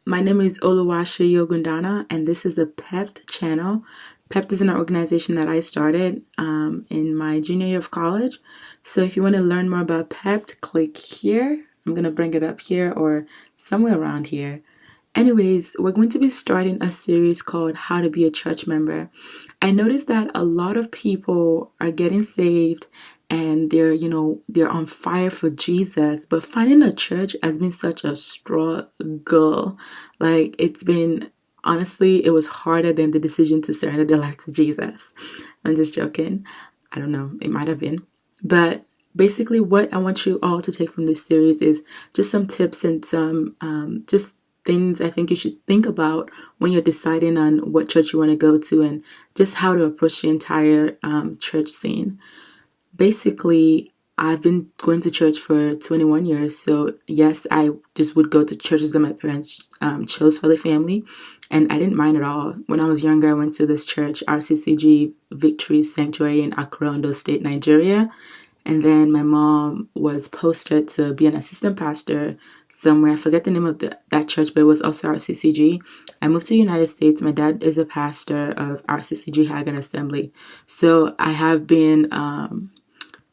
My name is Oluwaseyi Ogundana, and this is the PEPPD channel. PEPPD is an organization that I started in my junior year of college. So if you want to learn more about PEPPD, click here. I'm going to bring it up here or somewhere around here. Anyways, we're going to be starting a series called How to Be a Church Member. I noticed that a lot of people are getting saved and they're on fire for Jesus, but finding a church has been such a struggle. Like it's been honestly, it was harder than the decision to surrender their life to Jesus. I'm just joking. I don't know, it might have been. But basically what I want you all to take from this series is just some tips and some just things I think you should think about when you're deciding on what church you want to go to and just how to approach the entire church scene. Basically, I've been going to church for 21 years. So yes, I just would go to churches that my parents chose for the family. And I didn't mind at all. When I was younger, I went to this church, RCCG Victory Sanctuary in Accra, Ondo State, Nigeria. And then my mom was posted to be an assistant pastor somewhere. I forget the name of that church, but it was also RCCG. I moved to the United States. My dad is a pastor of RCCG Hagan Assembly. So I have been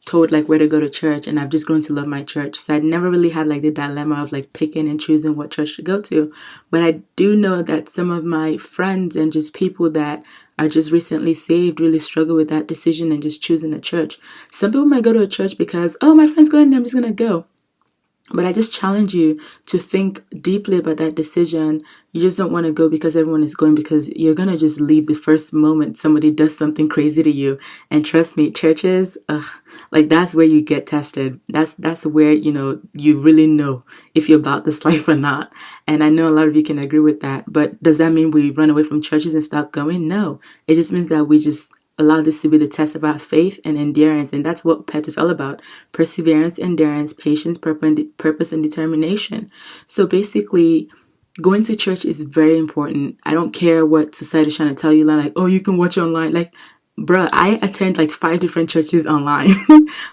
told like where to go to church, and I've just grown to love my church. So I never really had like the dilemma of like picking and choosing what church to go to. But I do know that some of my friends and just people that are just recently saved really struggle with that decision and just choosing a church. Some people might go to a church because, oh, my friend's going there, I'm just gonna go. But I just challenge you to think deeply about that decision. You just don't want to go because everyone is going, because you're going to just leave the first moment somebody does something crazy to you. And trust me, churches, like that's where you get tested. That's where, you really know if you're about this life or not. And I know a lot of you can agree with that. But does that mean we run away from churches and stop going? No. It just means that we just allow this to be the test of our faith and endurance. And that's what PEPPD is all about. Perseverance, endurance, patience, purpose, and determination. So basically, going to church is very important. I don't care what society is trying to tell you, like, oh, you can watch online. Like, bruh, I attend like 5 different churches online,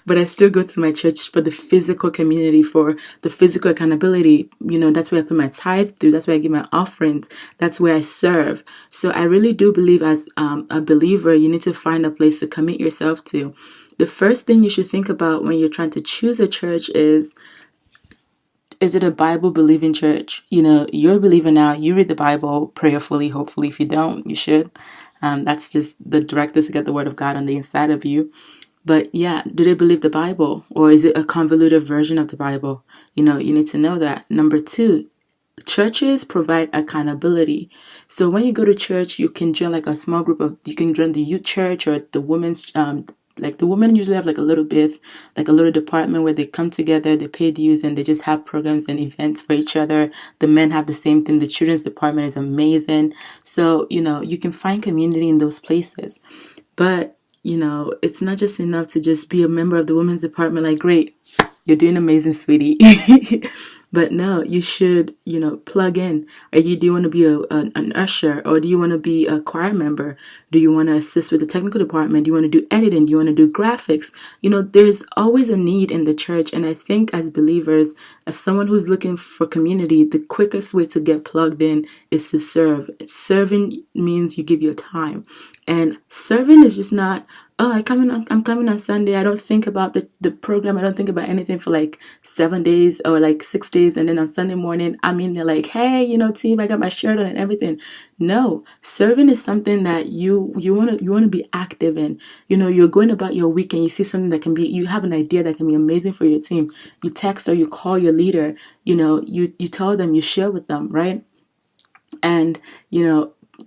but I still go to my church for the physical community, for the physical accountability. That's where I put my tithe through. That's where I give my offerings. That's where I serve. So I really do believe as a believer, you need to find a place to commit yourself to. The first thing you should think about when you're trying to choose a church is it a Bible believing church? You're a believer now. You read the Bible prayerfully. Hopefully, if you don't, you should. That's just the directive to get the word of God on the inside of you. But yeah, do they believe the Bible, or is it a convoluted version of the Bible? You need to know that. Number 2, churches provide accountability. So when you go to church, you can join like a small group you can join the youth church or the women's like the women usually have like a little department where they come together, they pay dues, and they just have programs and events for each other. The men have the same thing. The children's department is amazing. So, you can find community in those places. But, it's not just enough to just be a member of the women's department. Like, great, you're doing amazing, sweetie. But no, you should, plug in. Do you want to be an usher, or do you want to be a choir member? Do you want to assist with the technical department? Do you want to do editing? Do you want to do graphics? There's always a need in the church. And I think as believers, as someone who's looking for community, the quickest way to get plugged in is to serve. Serving means you give your time. And serving is just not, oh, I'm coming on Sunday. I don't think about the program. I don't think about anything for like 7 days or like 6 days. And then on Sunday morning, I'm in there like, hey, team, I got my shirt on and everything. No, serving is something that you want to be active in. You're going about your week and you see something that you have an idea that can be amazing for your team. You text or you call your leader, you tell them, you share with them, right? And,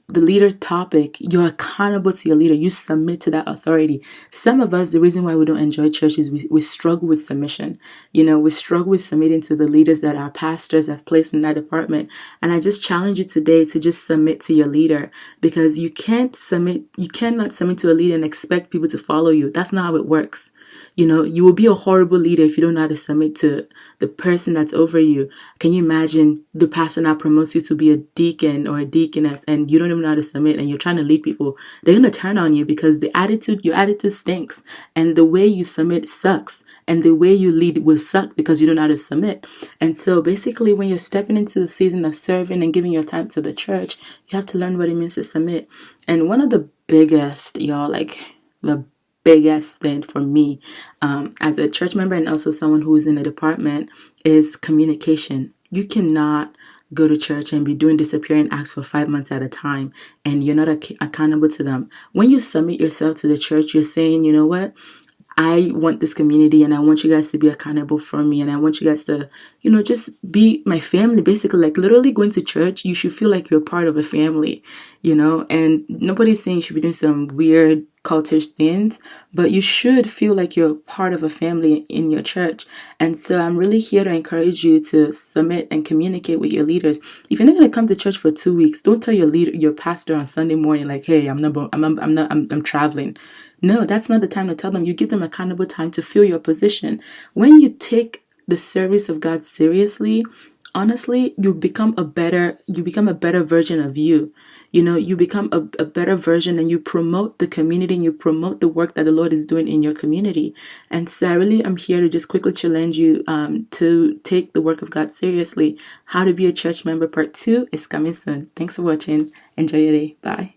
the leader topic, you're accountable to your leader. You submit to that authority. Some of us, the reason why we don't enjoy church is we struggle with submission. We struggle with submitting to the leaders that our pastors have placed in that department. And I just challenge you today to just submit to your leader, because you cannot submit to a leader and expect people to follow you. That's not how it works. You will be a horrible leader if you don't know how to submit to the person that's over you. Can you imagine the pastor now promotes you to be a deacon or a deaconess and you don't even know how to submit and you're trying to lead people, they're going to turn on you because your attitude stinks. And the way you submit sucks. And the way you lead will suck because you don't know how to submit. And so basically when you're stepping into the season of serving and giving your time to the church, you have to learn what it means to submit. And one of the biggest, y'all, like the biggest thing for me as a church member and also someone who is in the department is communication. You cannot go to church and be doing disappearing acts for 5 months at a time and you're not accountable to them. When you submit yourself to the church, you're saying, you know what? I want this community and I want you guys to be accountable for me and I want you guys to, just be my family. Basically, like literally going to church, you should feel like you're part of a family, and nobody's saying you should be doing some weird cultish things, but you should feel like you're part of a family in your church. And so I'm really here to encourage you to submit and communicate with your leaders. If you're not going to come to church for 2 weeks, don't tell your pastor on Sunday morning, like, hey, I'm traveling. No, that's not the time to tell them. You give them accountable time to fill your position. When you take the service of God seriously, honestly, you become a better version of you. You become a better version and you promote the community and you promote the work that the Lord is doing in your community. And so I really am here to just quickly challenge you to take the work of God seriously. How to be a church member part 2 is coming soon. Thanks for watching. Enjoy your day. Bye.